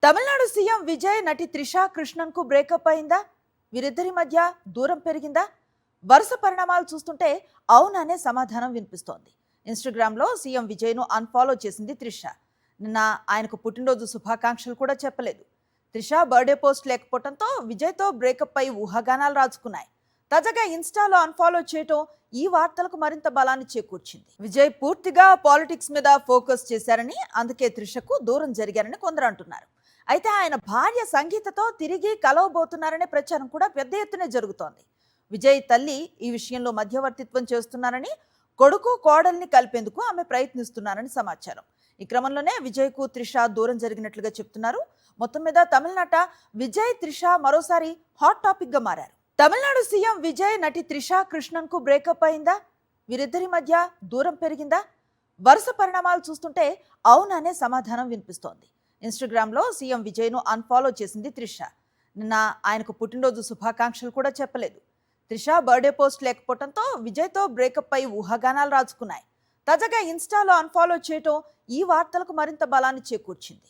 Tamil Nadu CM Vijay నటి త్రిషా కృష్ణన్ కు breakup అయిందా? వీరిద్దరి మధ్య దూరం పెరిగిందా? వరుస పరిణామాలు చూస్తుంటే అవుననే సమాధానం వినిపిస్తోంది. ఇన్‌స్టాగ్రామ్ లో సీఎం విజయ్ ను అన్‌ఫాలో చేసింది త్రిష. నిన్న ఆయనకు పుట్టినరోజు శుభాకాంక్షలు కూడా చెప్పలేదు. త్రిష బర్త్డే పోస్ట్ లేకపోవడంతో విజయ్ తో బ్రేకప్ అయి ఊహాగానాలు రాజుకున్నాయి. తాజాగా ఇన్‌స్టాలో అన్‌ఫాలో చేయటం ఈ వార్తలకు మరింత బలాన్ని చేకూర్చింది. విజయ్ పూర్తిగా పాలిటిక్స్ మీద ఫోకస్ చేశారని, అందుకే త్రిషకు దూరం జరిగారని కొందరు అంటున్నారు. అయితే ఆయన భార్య సంగీతతో తిరిగి కలవబోతున్నారనే ప్రచారం కూడా పెద్ద ఎత్తునే జరుగుతోంది. విజయ్ తల్లి ఈ విషయంలో మధ్యవర్తిత్వం చేస్తున్నారని, కొడుకు కోడల్ని కలిపేందుకు ఆమె ప్రయత్నిస్తున్నారని సమాచారం. ఈ క్రమంలోనే విజయ్కు త్రిష దూరం జరిగినట్లుగా చెప్తున్నారు. మొత్తం మీద తమిళనాట విజయ్ త్రిష మరోసారి హాట్ టాపిక్ గా మారారు. తమిళనాడు సీఎం విజయ్ నటి త్రిషా కృష్ణన్ కు బ్రేకప్ అయిందా? వీరిద్దరి మధ్య దూరం పెరిగిందా? వరుస పరిణామాలు చూస్తుంటే అవుననే సమాధానం వినిపిస్తోంది. ఇన్‌స్టాగ్రామ్ లో సీఎం విజయ్ ను అన్‌ఫాలో చేసింది త్రిష. నిన్న ఆయనకు పుట్టినరోజు శుభాకాంక్షలు కూడా చెప్పలేదు. త్రిష బర్త్డే పోస్ట్ లేకపోవడంతో విజయ్ తో బ్రేకప్ అయి ఊహాగానాలు రాజుకున్నాయి. తాజాగా ఇన్‌స్టాలో అన్‌ఫాలో చేయటం ఈ వార్తలకు మరింత బలాన్ని చేకూర్చింది.